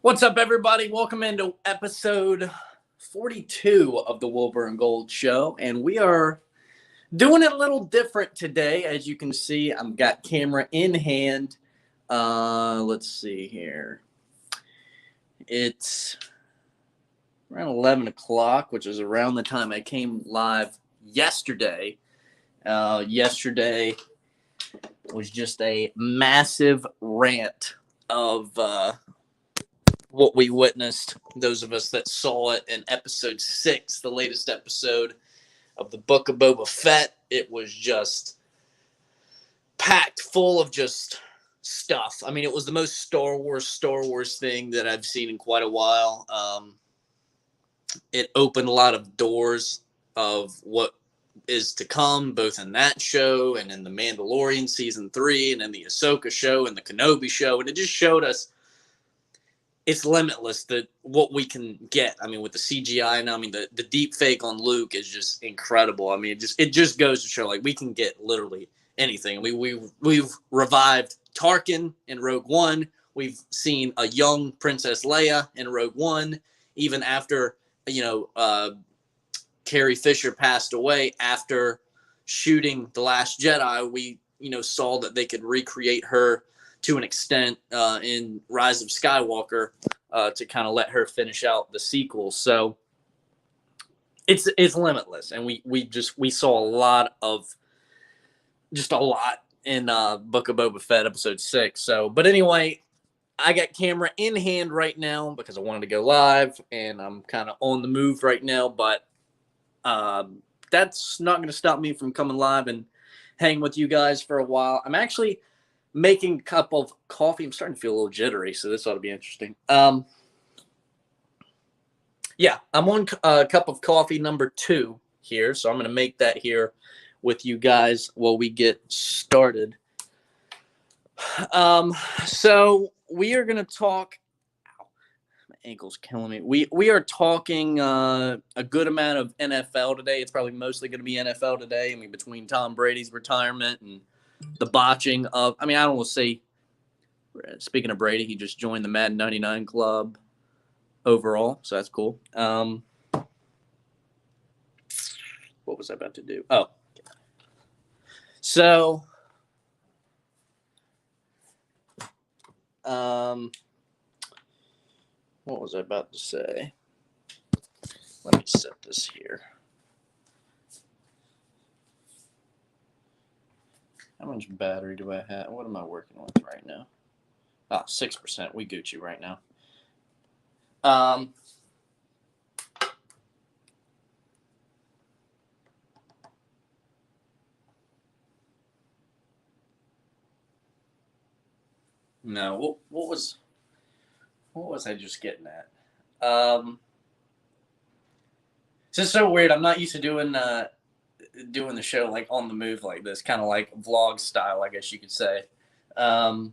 What's up, everybody? Welcome into episode 42 of the Wilbur and Gold Show, and we are doing it a little different today. As you can see, I've got camera in hand. Let's see here. It's around 11 o'clock, which is around the time I came live yesterday. Yesterday was just a massive rant of what we witnessed, those of us that saw it in episode 6, the latest episode of the Book of Boba Fett. It was just packed full of just stuff. I mean, it was the most Star Wars thing that I've seen in quite a while. It opened a lot of doors of what is to come, both in that show and in the Mandalorian season 3 and in the Ahsoka show and the Kenobi show. And it just showed us it's limitless what we can get. I mean, with the CGI now, I mean, the deep fake on Luke is just incredible. I mean, it just goes to show, like, we can get literally anything. We've revived Tarkin in Rogue One. We've seen a young Princess Leia in Rogue One, even after, Carrie Fisher passed away after shooting The Last Jedi. We, saw that they could recreate her to an extent in Rise of Skywalker to kind of let her finish out the sequel. So it's limitless, and we saw a lot in Book of Boba Fett episode 6. So, but anyway, I got camera in hand right now because I wanted to go live, and I'm kind of on the move right now. But that's not going to stop me from coming live and hang with you guys for a while. I'm actually making a cup of coffee. I'm starting to feel a little jittery, so this ought to be interesting. I'm on a cup of coffee number 2 here, so I'm going to make that here with you guys while we get started. So we are going to talk. Ow, my ankle's killing me. We are talking a good amount of NFL today. It's probably mostly going to be NFL today. I mean, between Tom Brady's retirement and the botching of, I don't want to say, speaking of Brady, he just joined the Madden 99 club overall, so that's cool. What was I about to do? Oh, so, what was I about to say? Let me set this here. How much battery do I have? What am I working with right now? 6%. We Gucci right now. No, what was I just getting at? It's just so weird. I'm not used to doing the show like on the move like this, kind of like vlog style, I guess you could say. No,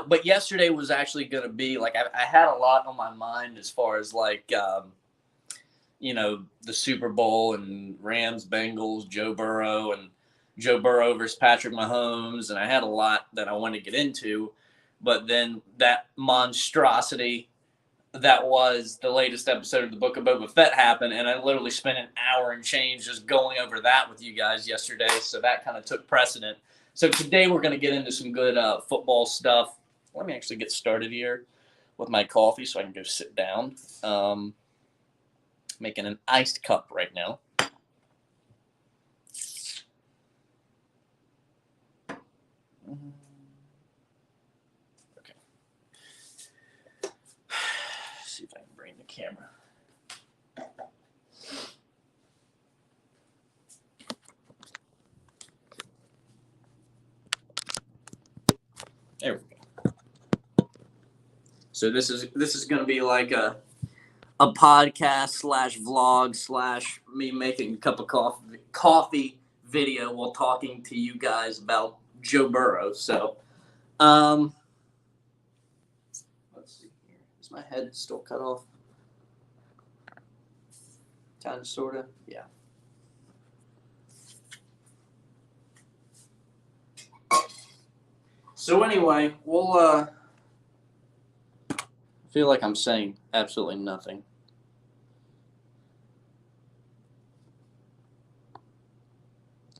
but yesterday was actually going to be like I had a lot on my mind as far as like the Super Bowl and Rams, Bengals, Joe Burrow versus Patrick Mahomes, and I had a lot that I wanted to get into, but then that monstrosity that was the latest episode of the Book of Boba Fett happened, and I literally spent an hour and change just going over that with you guys yesterday, so that kind of took precedent. So today we're going to get into some good football stuff. Let me actually get started here with my coffee so I can go sit down. Making an iced cup right now. Okay. See if I can bring the camera. There we go. So this is going to be like a podcast / vlog / me making a cup of coffee video while talking to you guys about Joe Burrow. So, let's see here. Is my head still cut off? Kind of, sort of, yeah. So anyway, we'll feel like I'm saying absolutely nothing.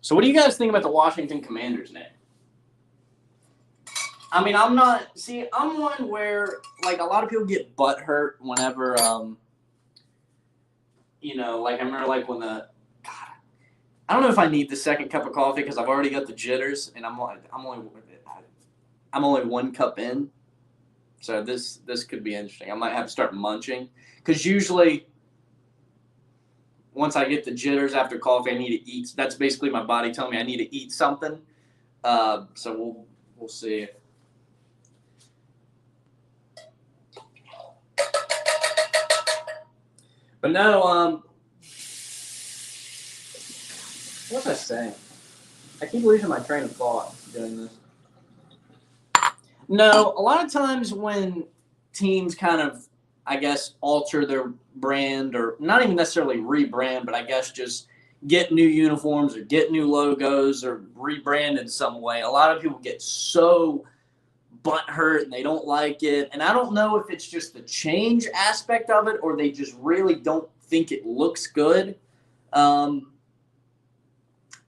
So what do you guys think about the Washington Commanders, Nick? I mean, I'm one where, like, a lot of people get butthurt whenever, like, I remember, like, when God, I don't know if I need the second cup of coffee because I've already got the jitters, and I'm only one cup in, so this could be interesting. I might have to start munching because usually once I get the jitters after coffee, I need to eat. That's basically my body telling me I need to eat something. So we'll see. But no, what was I saying? I keep losing my train of thought doing this. No, a lot of times when teams kind of, I guess, alter their brand, or not even necessarily rebrand, but I guess just get new uniforms or get new logos or rebrand in some way, a lot of people get so butthurt and they don't like it. And I don't know if it's just the change aspect of it or they just really don't think it looks good.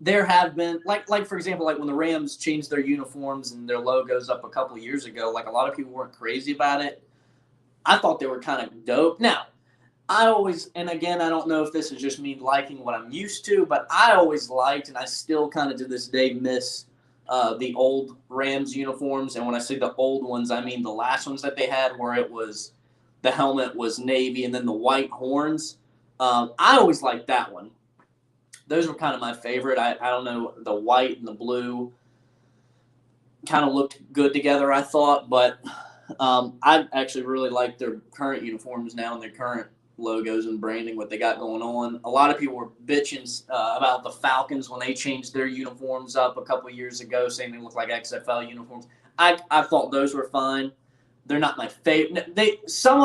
There have been, like for example, like when the Rams changed their uniforms and their logos up a couple of years ago, like a lot of people weren't crazy about it. I thought they were kind of dope. Now, and again, I don't know if this is just me liking what I'm used to, but I always liked, and I still kind of to this day miss the old Rams uniforms. And when I say the old ones, I mean the last ones that they had where the helmet was navy and then the white horns. I always liked that one. Those were kind of my favorite. I don't know, the white and the blue kind of looked good together, I thought. But I actually really like their current uniforms now and their current logos and branding, what they got going on. A lot of people were bitching about the Falcons when they changed their uniforms up a couple of years ago, saying they look like XFL uniforms. I thought those were fine. They're not my favorite. Some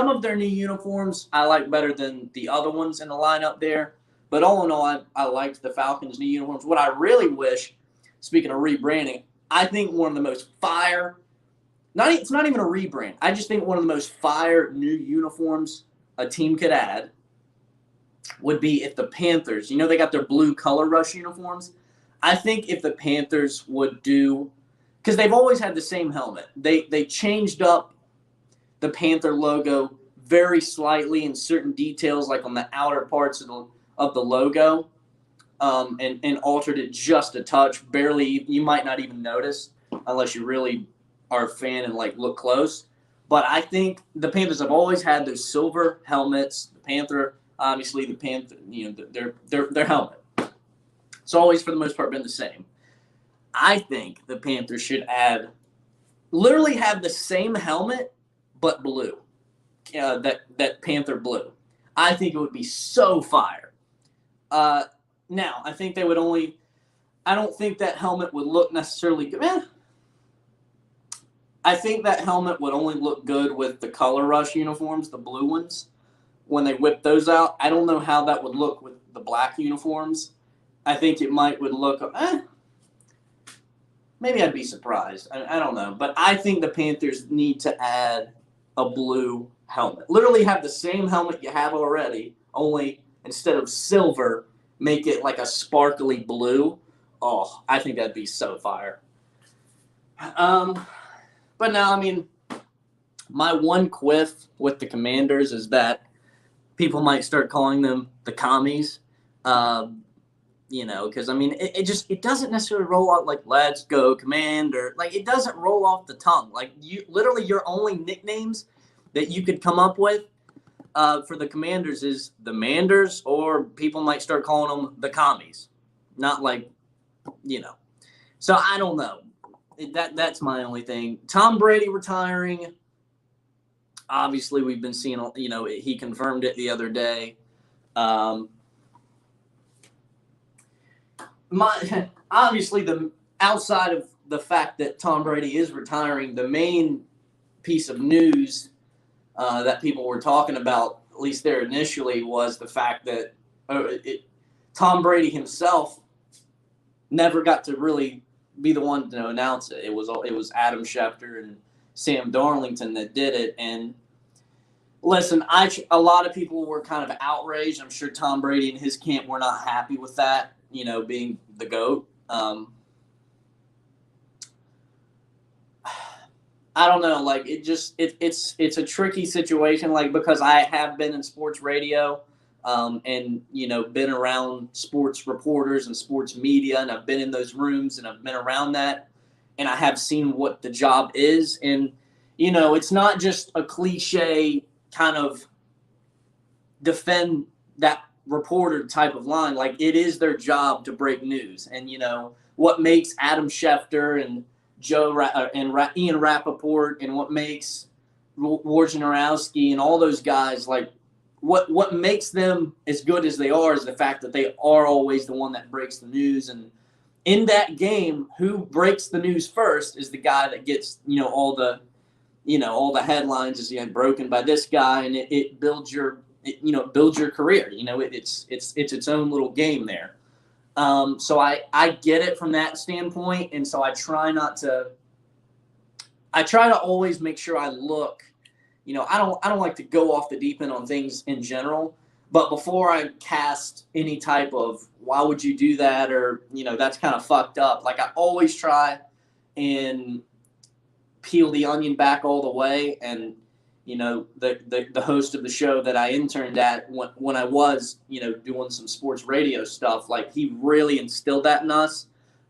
of their new uniforms I like better than the other ones in the lineup there. But all in all, I liked the Falcons' new uniforms. What I really wish, speaking of rebranding, I think one of the most fire – it's not even a rebrand. I just think one of the most fire new uniforms a team could add would be if the Panthers – they got their blue color rush uniforms. I think if the Panthers would do – because they've always had the same helmet. They changed up the Panther logo very slightly in certain details, like on the outer parts of the logo, and altered it just a touch. Barely, you might not even notice unless you really are a fan and like look close. But I think the Panthers have always had those silver helmets. The Panther, obviously, their helmet. It's always for the most part been the same. I think the Panthers should literally have the same helmet but blue. That Panther blue. I think it would be so fire. Now, I think I don't think that helmet would look necessarily good. I think that helmet would only look good with the color rush uniforms, the blue ones, when they whip those out. I don't know how that would look with the black uniforms. I think it would look, maybe I'd be surprised. I don't know. But I think the Panthers need to add a blue helmet. Literally have the same helmet you have already, only instead of silver, make it like a sparkly blue. Oh, I think that'd be so fire. But now, I mean, my one quiff with the Commanders is that people might start calling them the commies. Because I mean, it doesn't necessarily roll out like "Let's go, Commander." Like it doesn't roll off the tongue. Like your only nicknames that you could come up with for the Commanders is the Manders, or people might start calling them the commies. Not like, So I don't know. That's my only thing. Tom Brady retiring. Obviously, we've been seeing, he confirmed it the other day. Obviously, the outside of the fact that Tom Brady is retiring, the main piece of news that people were talking about, at least there initially, was the fact that Tom Brady himself never got to really be the one to announce it. It was Adam Schefter and Sam Darlington that did it. And listen, a lot of people were kind of outraged. I'm sure Tom Brady and his camp were not happy with that, being the GOAT. I don't know, like it's a tricky situation, like because I have been in sports radio, and been around sports reporters and sports media, and I've been in those rooms and I've been around that, and I have seen what the job is, and it's not just a cliche kind of defend that reporter type of line. Like it is their job to break news, and what makes Adam Schefter and Ian Rappaport, and what makes Wojnarowski and all those guys, like what makes them as good as they are is the fact that they are always the one that breaks the news. And in that game, who breaks the news first is the guy that gets all the headlines is broken by this guy, and it builds your career. It's its own little game there. So I get it from that standpoint, and so I try to always make sure I look. I don't like to go off the deep end on things in general, but before I cast any type of why would you do that, or that's kind of fucked up, like I always try and peel the onion back all the way. And the host of the show that I interned at when I was doing some sports radio stuff, like he really instilled that in us.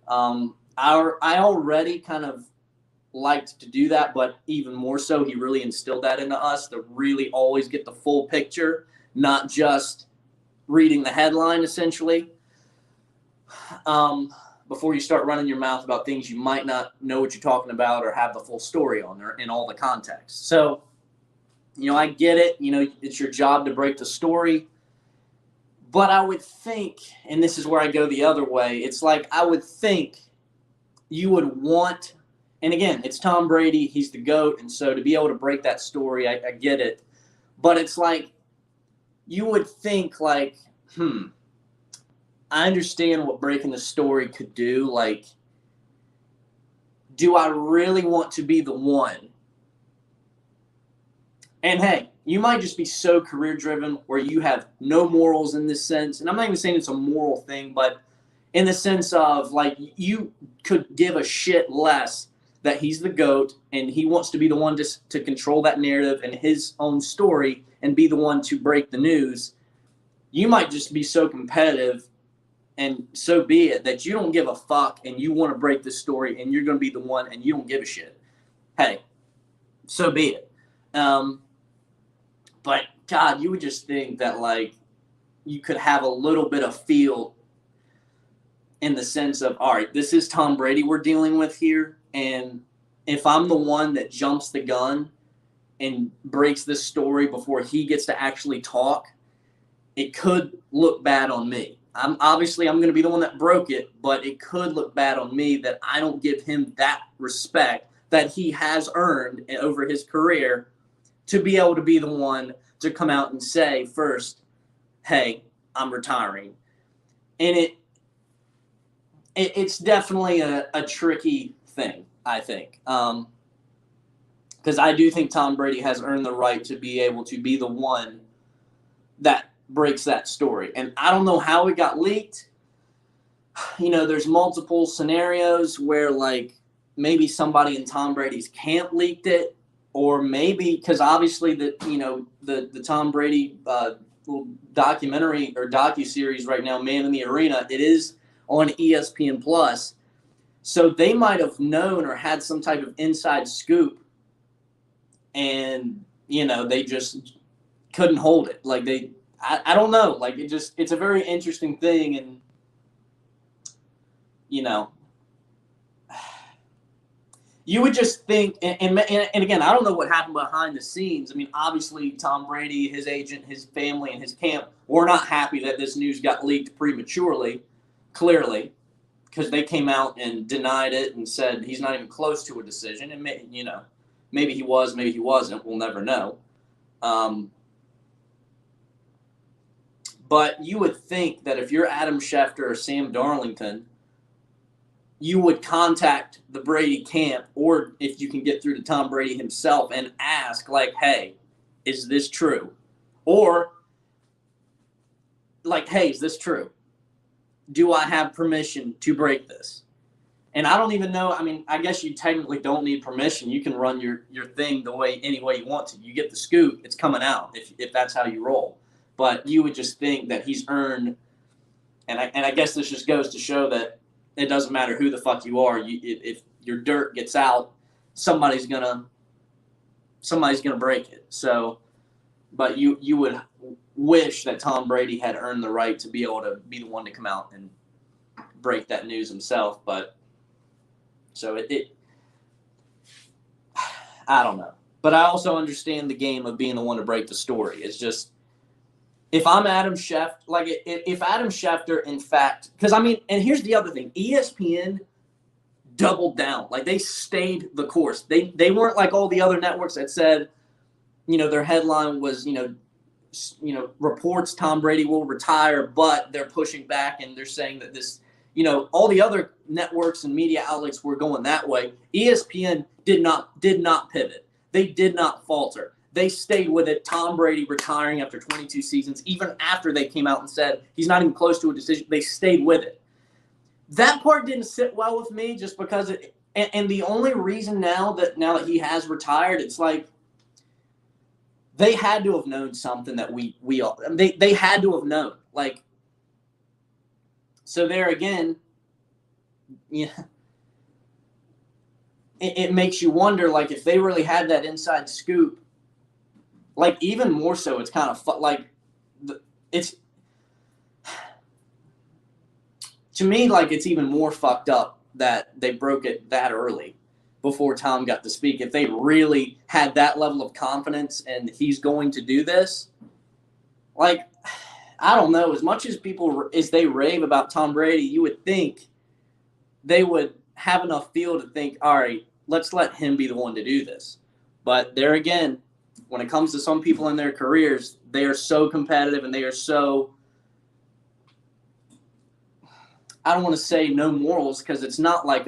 I already kind of liked to do that, but even more so, he really instilled that into us, to really always get the full picture, not just reading the headline essentially, before you start running your mouth about things you might not know what you're talking about or have the full story on there in all the context. So I get it. It's your job to break the story. But I would think, and this is where I go the other way, it's like I would think you would want, and again, it's Tom Brady, he's the GOAT, and so to be able to break that story, I get it. But it's like you would think like, I understand what breaking the story could do. Like, do I really want to be the one? And hey, you might just be so career driven where you have no morals in this sense. And I'm not even saying it's a moral thing, but in the sense of like you could give a shit less that he's the GOAT and he wants to be the one to control that narrative and his own story and be the one to break the news. You might just be so competitive, and so be it, that you don't give a fuck and you want to break the story and you're going to be the one and you don't give a shit. Hey, so be it. But God, you would just think that like you could have a little bit of feel in the sense of, all right, this is Tom Brady we're dealing with here. And if I'm the one that jumps the gun and breaks this story before he gets to actually talk, it could look bad on me. I'm going to be the one that broke it, but it could look bad on me that I don't give him that respect that he has earned over his career to be able to be the one to come out and say first, hey, I'm retiring. And it's definitely a tricky thing, I think. Because I do think Tom Brady has earned the right to be able to be the one that breaks that story. And I don't know how it got leaked. There's multiple scenarios where like maybe somebody in Tom Brady's camp leaked it, or maybe because obviously the Tom Brady little documentary or docuseries right now, Man in the Arena, it is on ESPN Plus. So they might have known or had some type of inside scoop, and they just couldn't hold it. Like I don't know. Like it's a very interesting thing, and you would just think, and again, I don't know what happened behind the scenes. I mean, obviously Tom Brady, his agent, his family, and his camp were not happy that this news got leaked prematurely, clearly, because they came out and denied it and said he's not even close to a decision. And maybe he was, maybe he wasn't. We'll never know. But you would think that if you're Adam Schefter or Sam Darlington, you would contact the Brady camp, or if you can get through to Tom Brady himself and ask, like, hey, is this true? Or, like, hey, is this true? Do I have permission to break this? And I don't even know. I mean, I guess you technically don't need permission. You can run your thing any way you want to. You get the scoop, it's coming out if that's how you roll. But you would just think that he's earned, and I guess this just goes to show that it doesn't matter who the fuck you are. If your dirt gets out, somebody's gonna break it. So, but you would wish that Tom Brady had earned the right to be able to be the one to come out and break that news himself. But so I don't know. But I also understand the game of being the one to break the story. It's just, if I'm Adam Schefter, like if Adam Schefter, in fact, because I mean, and here's the other thing, ESPN doubled down. Like, they stayed the course. They weren't like all the other networks that said, their headline was, reports Tom Brady will retire, but they're pushing back and they're saying that this, all the other networks and media outlets were going that way. ESPN did not pivot. They did not falter. They stayed with it. Tom Brady retiring after 22 seasons, even after they came out and said he's not even close to a decision. They stayed with it. That part didn't sit well with me, just because and the only reason now that he has retired, it's like they had to have known something that we all they had to have known. Like, so there again, it makes you wonder, like, if they really had that inside scoop. Like, even more so, it's kind of it's, to me, like, it's even more fucked up that they broke it that early before Tom got to speak. If they really had that level of confidence and he's going to do this, like, I don't know, as much as they rave about Tom Brady, you would think they would have enough feel to think, all right, let's let him be the one to do this. But there again, when it comes to some people in their careers, they are so competitive and they are so, I don't want to say no morals, because it's not like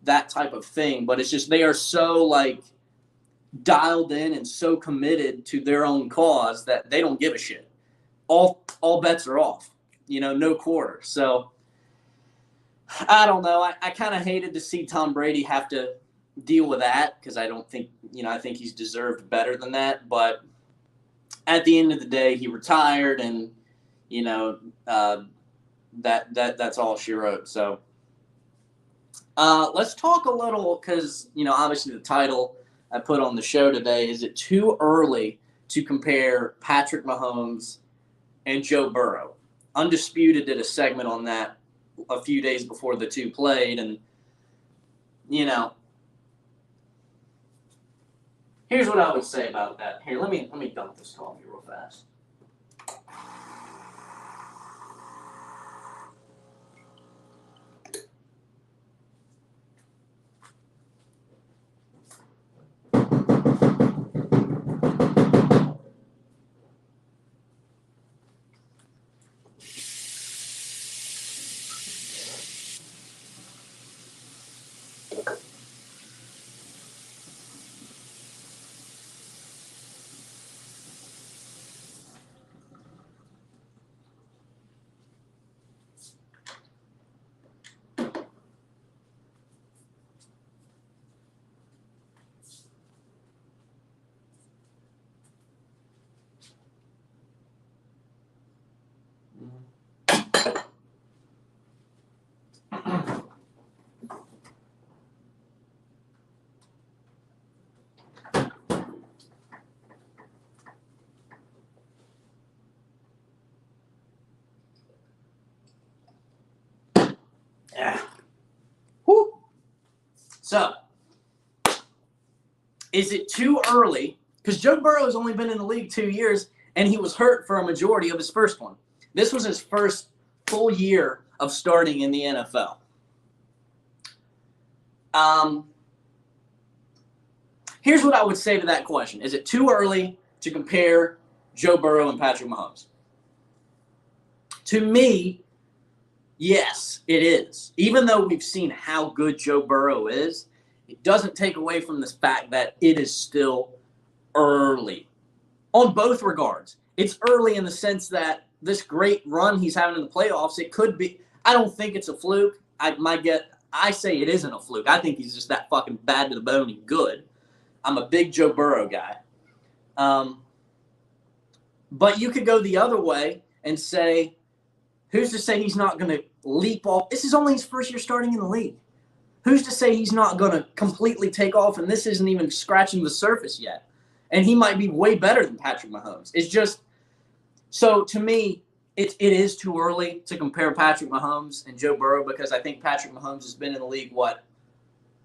that type of thing, but it's just they are so, like, dialed in and so committed to their own cause that they don't give a shit. All bets are off, no quarter. So I don't know. I kind of hated to see Tom Brady have to deal with that, because I don't think, I think he's deserved better than that. But at the end of the day, he retired, and that's all she wrote. So let's talk a little, because obviously the title I put on the show today is, it too early to compare Patrick Mahomes and Joe Burrow? Undisputed did a segment on that a few days before the two played, and here's what I would say about that. Here, let me dump this coffee real fast. Yeah. Whew. So, is it too early? Because Joe Burrow has only been in the league 2 years, and he was hurt for a majority of his first one. This was his first full year of starting in the NFL. Here's what I would say to that question. Is it too early to compare Joe Burrow and Patrick Mahomes? To me, Yes, it is. Even though we've seen how good Joe Burrow is, it doesn't take away from the fact that it is still early on both regards. It's early in the sense that this great run he's having in the playoffs, it could be. I don't think it's a fluke. I say it isn't a fluke. I think he's just that fucking bad to the bone and good. I'm a big Joe Burrow guy. But you could go the other way and say, who's to say he's not going to leap off? This is only his first year starting in the league. Who's to say he's not going to completely take off, and this isn't even scratching the surface yet? And he might be way better than Patrick Mahomes. It's just – so to me, it is too early to compare Patrick Mahomes and Joe Burrow because I think Patrick Mahomes has been in the league,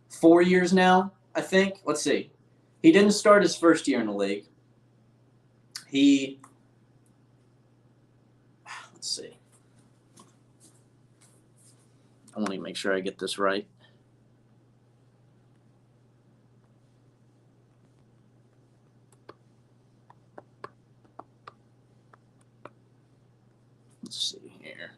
4 years now, I think? Let's see. He didn't start his first year in the league. Let's see. I want to make sure I get this right. Let's see here.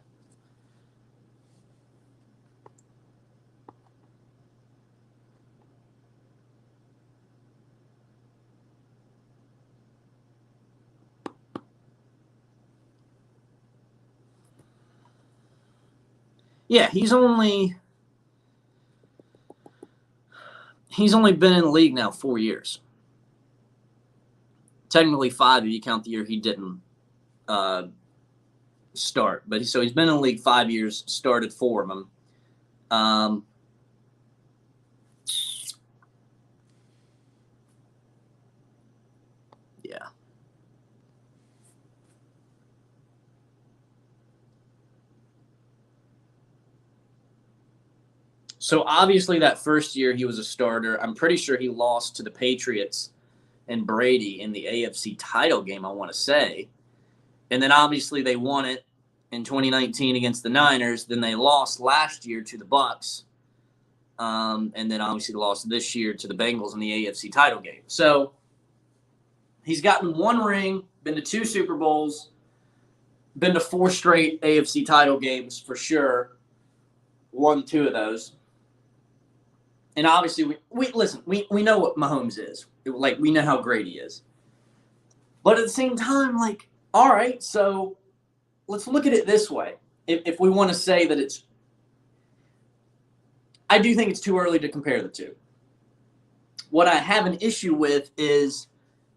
Yeah, he's only been in the league now 4 years. Technically 5 if you count the year he didn't start. But so he's been in the league 5 years, started 4 of them. Yeah. So obviously that first year he was a starter. I'm pretty sure he lost to the Patriots and Brady in the AFC title game, I want to say. And then obviously they won it in 2019 against the Niners. Then they lost last year to the Bucs. And then obviously lost this year to the Bengals in the AFC title game. So he's gotten 1 ring, been to 2 Super Bowls, been to 4 straight AFC title games for sure. Won 2 of those. And obviously, we know what Mahomes is. Like, we know how great he is. But at the same time, like, all right, so let's look at it this way. If we want to say that it's – I do think it's too early to compare the two. What I have an issue with is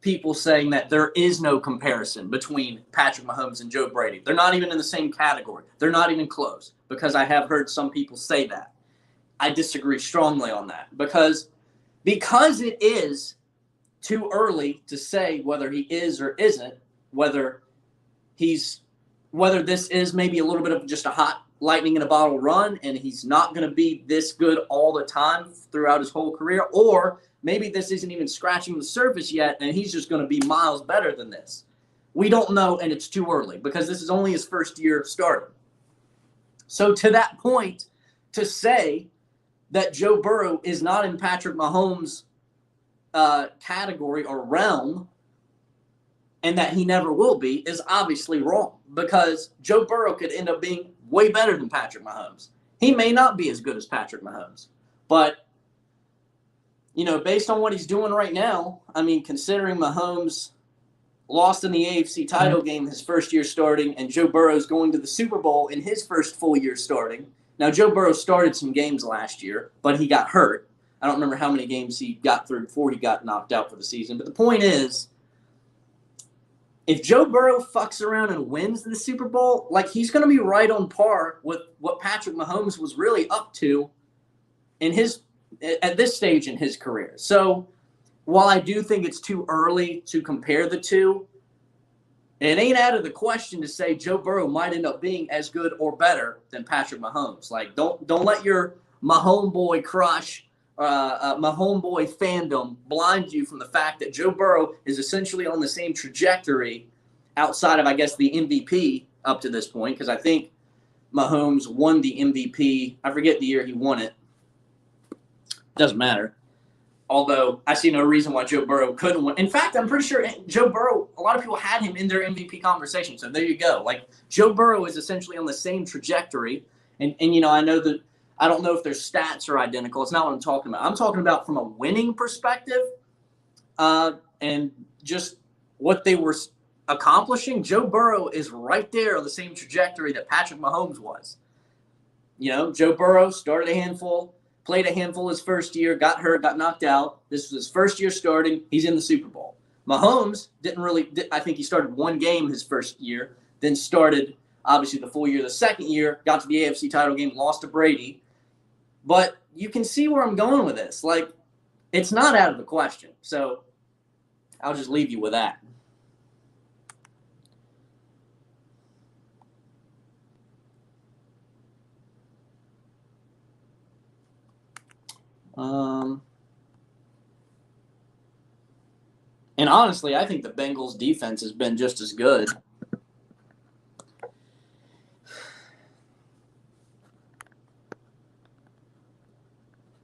people saying that there is no comparison between Patrick Mahomes and Joe Brady. They're not even in the same category. They're not even close because I have heard some people say that. I disagree strongly on that because it is too early to say whether he is or isn't, whether this is maybe a little bit of just a hot lightning in a bottle run and he's not going to be this good all the time throughout his whole career, or maybe this isn't even scratching the surface yet and he's just going to be miles better than this. We don't know, and it's too early because this is only his first year starting. So to that point, to say that Joe Burrow is not in Patrick Mahomes' category or realm and that he never will be is obviously wrong because Joe Burrow could end up being way better than Patrick Mahomes. He may not be as good as Patrick Mahomes, but, based on what he's doing right now, I mean, considering Mahomes lost in the AFC title game his first year starting and Joe Burrow's going to the Super Bowl in his first full year starting. Now, Joe Burrow started some games last year, but he got hurt. I don't remember how many games he got through before he got knocked out for the season. But the point is, if Joe Burrow fucks around and wins the Super Bowl, like he's going to be right on par with what Patrick Mahomes was really up to at this stage in his career. So while I do think it's too early to compare the two, it ain't out of the question to say Joe Burrow might end up being as good or better than Patrick Mahomes. Like, don't let your Mahomes crush, Mahomes fandom blind you from the fact that Joe Burrow is essentially on the same trajectory outside of, I guess, the MVP up to this point, because I think Mahomes won the MVP. I forget the year he won it. Doesn't matter. Although I see no reason why Joe Burrow couldn't win. In fact, I'm pretty sure Joe Burrow, a lot of people had him in their MVP conversation. So there you go. Like, Joe Burrow is essentially on the same trajectory And I know that I don't know if their stats are identical. It's not what I'm talking about. I'm talking about from a winning perspective, and just what they were accomplishing. Joe Burrow is right there on the same trajectory that Patrick Mahomes was. Joe Burrow started a handful, played a handful his first year, got hurt, got knocked out. This was his first year starting. He's in the Super Bowl. Mahomes I think he started one game his first year, then started obviously the full year the second year, got to the AFC title game, lost to Brady. But you can see where I'm going with this. Like, it's not out of the question. So I'll just leave you with that. And honestly, I think the Bengals defense has been just as good.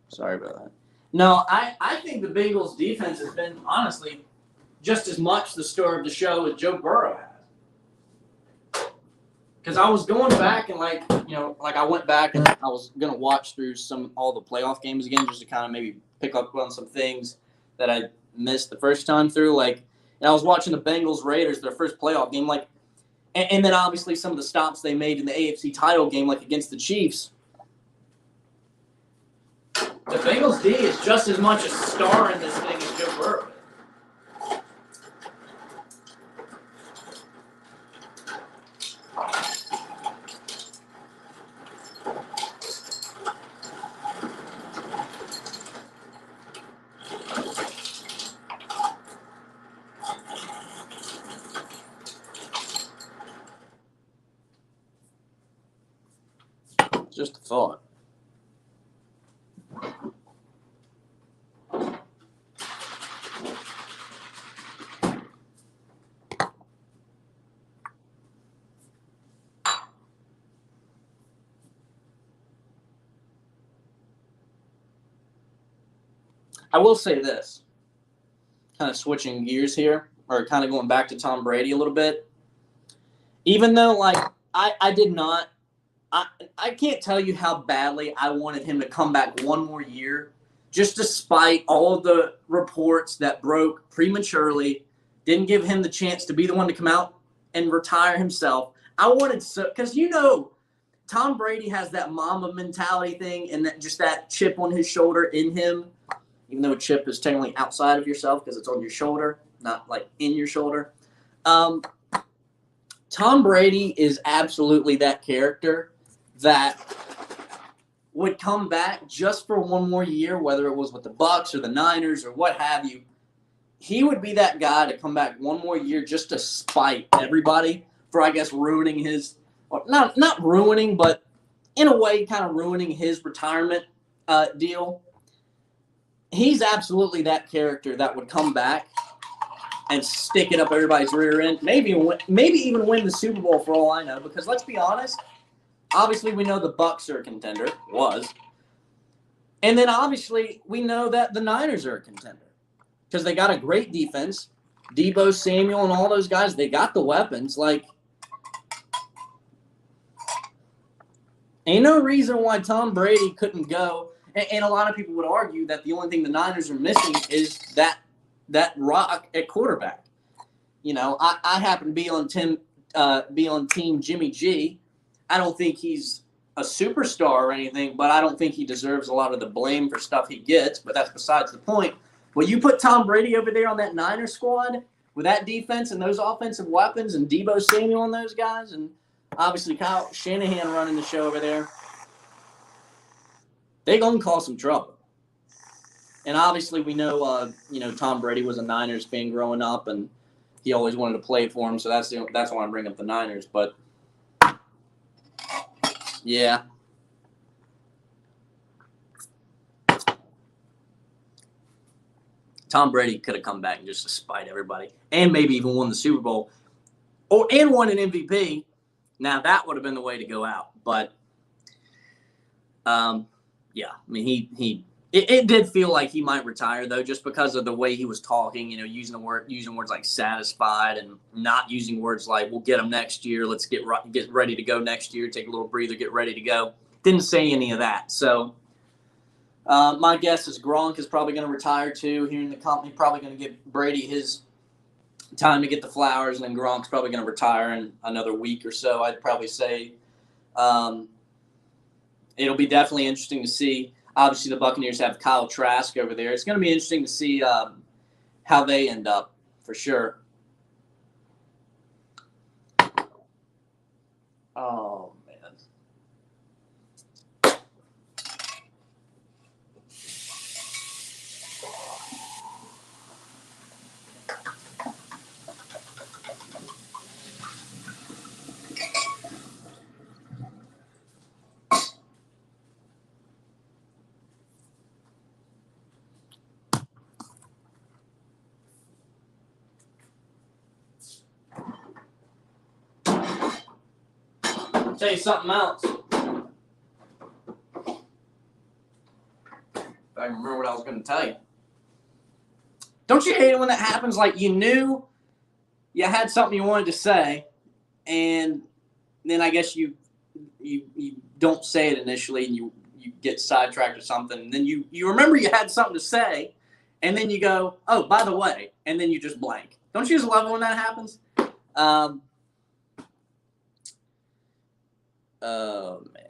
Sorry about that. No, I think the Bengals defense has been, honestly, just as much the star of the show as Joe Burrow has. Because I was going back and I went back and I was going to watch through all the playoff games again just to kind of maybe pick up on some things that I missed the first time through. And I was watching the Bengals Raiders, their first playoff game, and then obviously some of the stops they made in the AFC title game, against the Chiefs. The Bengals D is just as much a star in this thing as Joe Burrow. Just a thought. I will say this, kind of switching gears here, or kind of going back to Tom Brady a little bit. Even though, I did not, I can't tell you how badly I wanted him to come back one more year, just despite all of the reports that broke prematurely, didn't give him the chance to be the one to come out and retire himself. I wanted because Tom Brady has that mama mentality thing and that chip on his shoulder in him. Even though a chip is technically outside of yourself because it's on your shoulder, not in your shoulder. Tom Brady is absolutely that character that would come back just for one more year, whether it was with the Bucs or the Niners or what have you. He would be that guy to come back one more year just to spite everybody for, I guess, ruining his – not ruining, but in a way kind of ruining his retirement deal. He's absolutely that character that would come back and stick it up everybody's rear end. Maybe even win the Super Bowl for all I know. Because let's be honest, obviously we know the Bucs are a contender. Was. And then obviously we know that the Niners are a contender. Because they got a great defense. Deebo Samuel and all those guys, they got the weapons. Ain't no reason why Tom Brady couldn't go. And a lot of people would argue that the only thing the Niners are missing is that rock at quarterback. I happen to be on team Jimmy G. I don't think he's a superstar or anything, but I don't think he deserves a lot of the blame for stuff he gets. But that's besides the point. Well, you put Tom Brady over there on that Niners squad with that defense and those offensive weapons and Deebo Samuel and those guys, and obviously Kyle Shanahan running the show over there. They're going to cause some trouble. And obviously we know, Tom Brady was a Niners fan growing up, and he always wanted to play for him, so that's why I bring up the Niners. But, yeah. Tom Brady could have come back just to spite everybody and maybe even won the Super Bowl and won an MVP. Now, that would have been the way to go out. But, yeah, I mean, he It did feel like he might retire though, just because of the way he was talking. Using words like satisfied and not using words like "we'll get him next year." Let's get ready to go next year. Take a little breather. Get ready to go. Didn't say any of that. So my guess is Gronk is probably going to retire too here in the company. Probably going to give Brady his time to get the flowers, and then Gronk's probably going to retire in another week or so. I'd probably say it'll be definitely interesting to see. Obviously, the Buccaneers have Kyle Trask over there. It's going to be interesting to see how they end up, for sure. Oh, man. I'll tell you something else. I remember what I was going to tell you. Don't you hate it when that happens? Like, you knew you had something you wanted to say, and then I guess you don't say it initially, and you get sidetracked or something, and then you remember you had something to say, and then you go, oh, by the way, and then you just blank. Don't you just love it when that happens? Oh, man.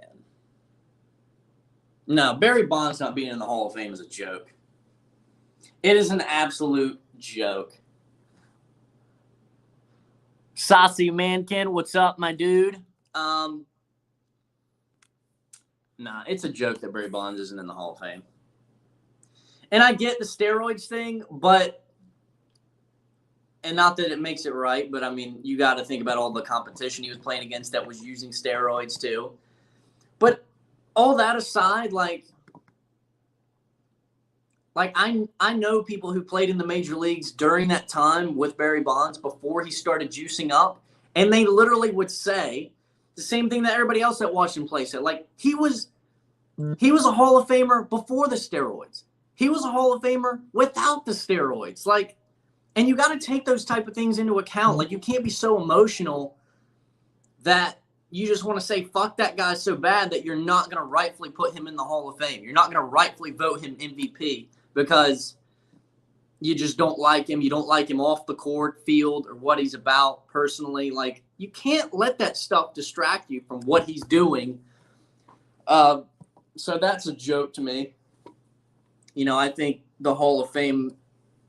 No, Barry Bonds not being in the Hall of Fame is a joke. It is an absolute joke. Saucy Mankin, what's up, my dude? Nah, it's a joke that Barry Bonds isn't in the Hall of Fame. And I get the steroids thing, but and not that it makes it right, but I mean, you got to think about all the competition he was playing against that was using steroids too. But all that aside, like I know people who played in the major leagues during that time with Barry Bonds before he started juicing up, and they literally would say the same thing that everybody else that watched him play said. Like, he was a Hall of Famer before the steroids. He was a Hall of Famer without the steroids. Like, and you got to take those type of things into account. Like, you can't be so emotional that you just want to say, fuck that guy so bad that you're not going to rightfully put him in the Hall of Fame. You're not going to rightfully vote him MVP because you just don't like him. You don't like him off the court, field, or what he's about personally. Like, you can't let that stuff distract you from what he's doing. So that's a joke to me. I think the Hall of Fame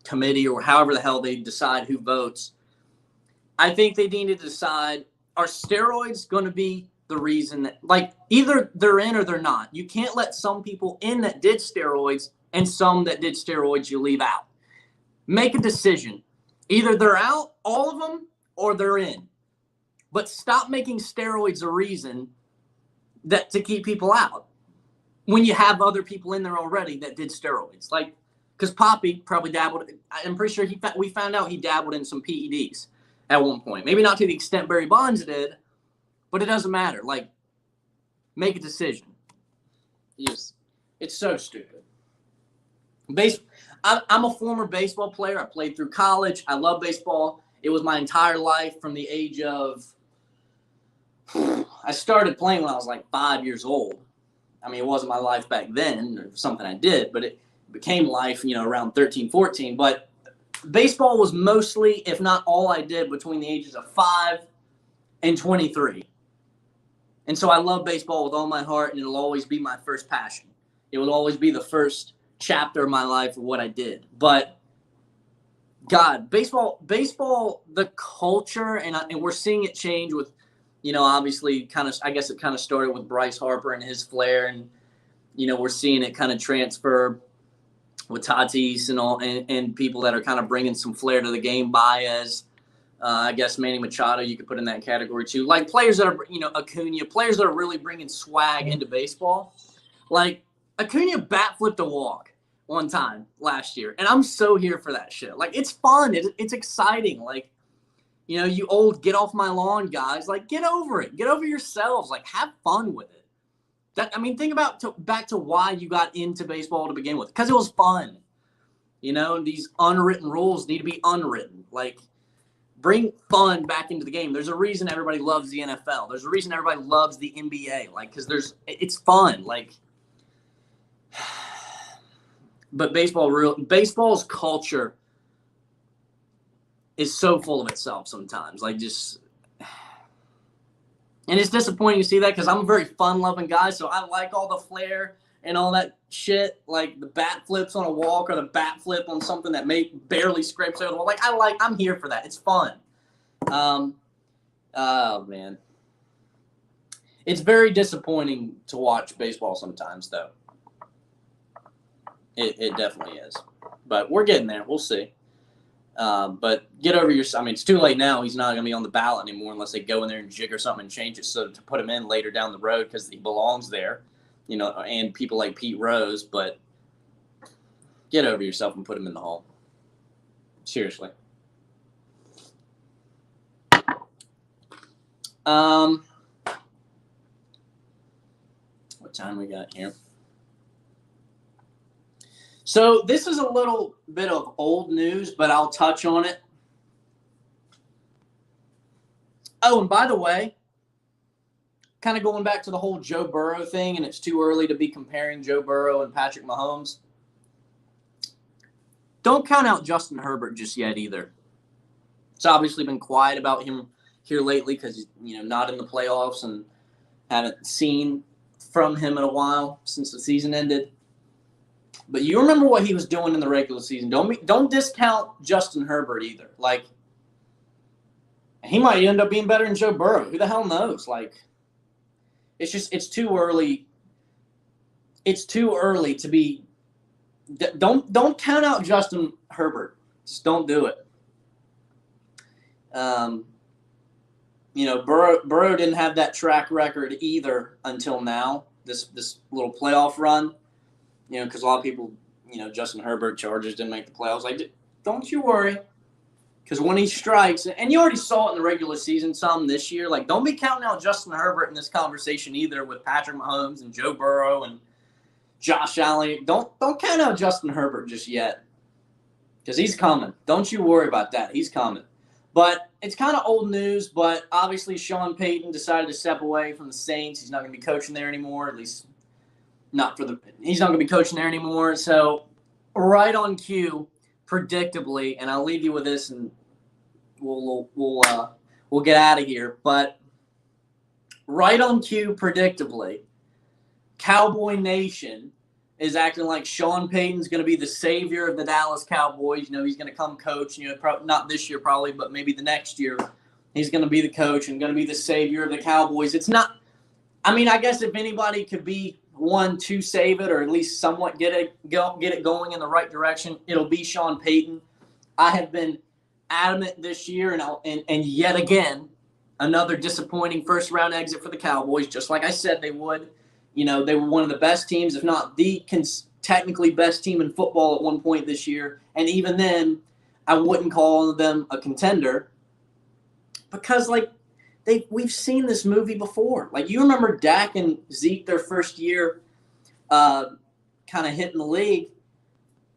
committee, or however the hell they decide who votes, I think they need to decide, are steroids going to be the reason that, like, either they're in or they're not. You can't let some people in that did steroids and some that did steroids you leave out. Make a decision. Either they're out, all of them, or they're in. But stop making steroids a reason that to keep people out when you have other people in there already that did steroids. Like, because Poppy probably dabbled. I'm pretty sure we found out he dabbled in some PEDs at one point. Maybe not to the extent Barry Bonds did, but it doesn't matter. Like, make a decision. Yes, it's so stupid. I'm a former baseball player. I played through college. I love baseball. It was my entire life from the age of – I started playing when I was like 5 years old. I mean, it wasn't my life back then or something I did, but it became life, around 13, 14. But baseball was mostly, if not all I did between the ages of 5 and 23. And so I love baseball with all my heart, and it'll always be my first passion. It will always be the first chapter of my life of what I did. But God, baseball, the culture, and we're seeing it change with, obviously I guess it kind of started with Bryce Harper and his flair, and, we're seeing it kind of transfer with Tatis and all, and people that are kind of bringing some flair to the game. Baez, I guess Manny Machado, you could put in that category too. Like, players that are, Acuna, players that are really bringing swag into baseball. Like, Acuna bat flipped a walk one time last year, and I'm so here for that shit. Like, it's fun. It's exciting. Like, you old get off my lawn guys, like, get over it. Get over yourselves. Like, have fun with it. Think about back to why you got into baseball to begin with. Because it was fun. These unwritten rules need to be unwritten. Like, bring fun back into the game. There's a reason everybody loves the NFL. There's a reason everybody loves the NBA. Like, because it's fun. Like, but baseball's culture is so full of itself sometimes. Like, and it's disappointing to see that because I'm a very fun-loving guy, so I like all the flair and all that shit, like the bat flips on a walk or the bat flip on something that barely scrapes over the wall. Like, I'm here for that. It's fun. Oh, man. It's very disappointing to watch baseball sometimes, though. It definitely is. But we're getting there. We'll see. But get over it's too late now. He's not going to be on the ballot anymore unless they go in there and jigger something and change it so to put him in later down the road because he belongs there, and people like Pete Rose. But get over yourself and put him in the Hall. Seriously. What time we got here? So this is a little bit of old news, but I'll touch on it. Oh, and by the way, kind of going back to the whole Joe Burrow thing, and it's too early to be comparing Joe Burrow and Patrick Mahomes. Don't count out Justin Herbert just yet either. It's obviously been quiet about him here lately because he's not in the playoffs and haven't seen from him in a while since the season ended. But you remember what he was doing in the regular season. Don't discount Justin Herbert either. Like, he might end up being better than Joe Burrow. Who the hell knows? Like, it's too early. It's too early to be. Don't count out Justin Herbert. Just don't do it. Burrow didn't have that track record either until now. This little playoff run. Because a lot of people, Justin Herbert, Chargers didn't make the playoffs. Like, don't you worry. Because when he strikes, and you already saw it in the regular season some this year, like, don't be counting out Justin Herbert in this conversation either with Patrick Mahomes and Joe Burrow and Josh Allen. Don't count out Justin Herbert just yet. Because he's coming. Don't you worry about that. He's coming. But it's kind of old news, but obviously Sean Payton decided to step away from the Saints. He's not going to be coaching there anymore, at least – he's not going to be coaching there anymore. So right on cue, predictably, and I'll leave you with this, and we'll get out of here. But right on cue, predictably, Cowboy Nation is acting like Sean Payton's going to be the savior of the Dallas Cowboys. He's going to come coach. Not this year probably, but maybe the next year. He's going to be the coach and going to be the savior of the Cowboys. It's not. I guess if anybody could be one to save it or at least somewhat get it going in the right direction, it'll be Sean Payton. I have been adamant this year, and yet again, another disappointing first-round exit for the Cowboys, just like I said they would. They were one of the best teams, if not the technically best team in football at one point this year, and even then, I wouldn't call them a contender because, we've seen this movie before. Like, you remember Dak and Zeke, their first year kind of hitting the league.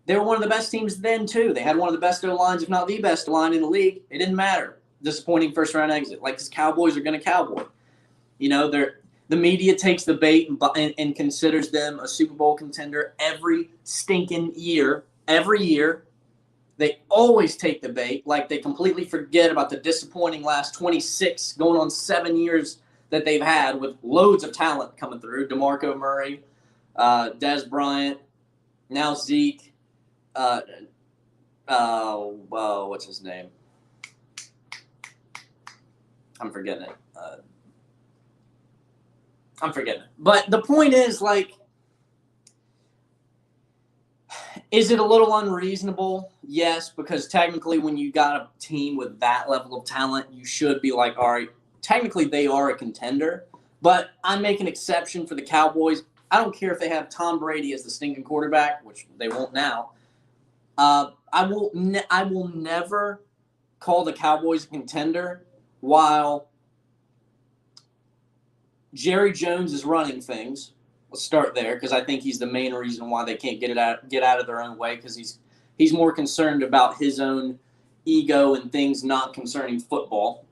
They were one of the best teams then, too. They had one of the best O-lines, if not the best line in the league. It didn't matter. Disappointing first-round exit. Because Cowboys are going to Cowboy. The media takes the bait and considers them a Super Bowl contender every stinking year. Every year. They always take the bait, like they completely forget about the disappointing last 26, going on 7 years that they've had with loads of talent coming through. DeMarco Murray, Dez Bryant, now Zeke. What's his name? I'm forgetting it. But the point is, is it a little unreasonable? Yes, because technically when you got a team with that level of talent, you should be like, all right, technically they are a contender. But I make an exception for the Cowboys. I don't care if they have Tom Brady as the stinking quarterback, which they won't now. I will never call the Cowboys a contender while Jerry Jones is running things Let's start there because I think he's the main reason why they can't get out of their own way, because he's more concerned about his own ego and things not concerning football.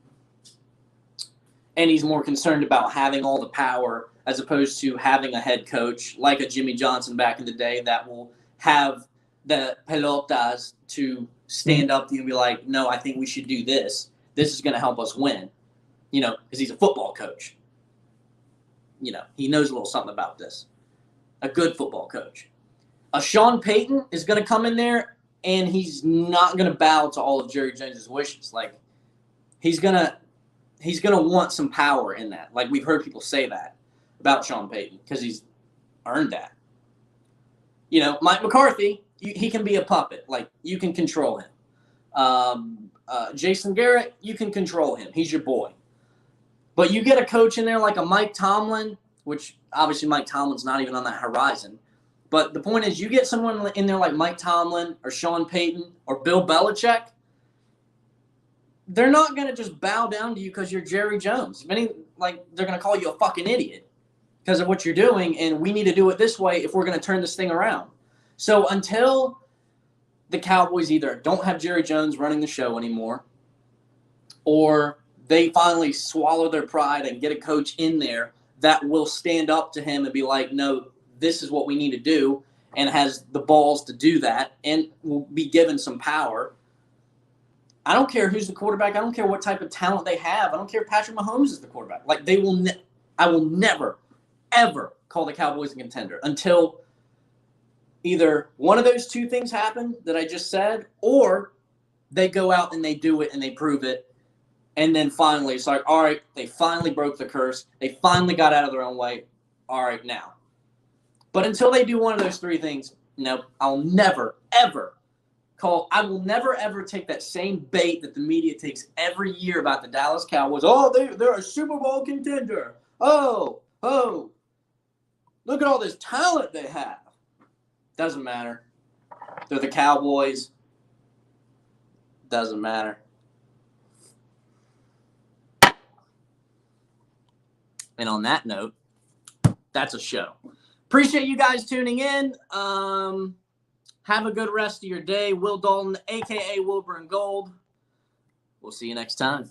And he's more concerned about having all the power as opposed to having a head coach like a Jimmy Johnson back in the day that will have the pelotas to stand up to you and be like, no, I think we should do this. This is going to help us win, because he's a football coach. He knows a little something about this. A good football coach. A Sean Payton is going to come in there, and he's not going to bow to all of Jerry Jones's wishes. Like, he's going to want some power in that. Like, we've heard people say that about Sean Payton because he's earned that. Mike McCarthy, he can be a puppet. Like, you can control him. Jason Garrett, you can control him. He's your boy. But you get a coach in there like a Mike Tomlin, which obviously Mike Tomlin's not even on that horizon. But the point is, you get someone in there like Mike Tomlin or Sean Payton or Bill Belichick, they're not going to just bow down to you because you're Jerry Jones. They're going to call you a fucking idiot because of what you're doing, and we need to do it this way if we're going to turn this thing around. So until the Cowboys either don't have Jerry Jones running the show anymore, or they finally swallow their pride and get a coach in there that will stand up to him and be like, no, this is what we need to do, and has the balls to do that and will be given some power. I don't care who's the quarterback. I don't care what type of talent they have. I don't care if Patrick Mahomes is the quarterback. Like, I will never, ever call the Cowboys a contender until either one of those two things happen that I just said, or they go out and they do it and they prove it. And then finally, it's like, all right, they finally broke the curse. They finally got out of their own way. All right, now. But until they do one of those three things, no, I'll never, ever I will never, ever take that same bait that the media takes every year about the Dallas Cowboys. Oh, they're a Super Bowl contender. Oh, look at all this talent they have. Doesn't matter. They're the Cowboys. Doesn't matter. And on that note, that's a show. Appreciate you guys tuning in. Have a good rest of your day. Will Dalton, a.k.a. Wilbur and Gold. We'll see you next time.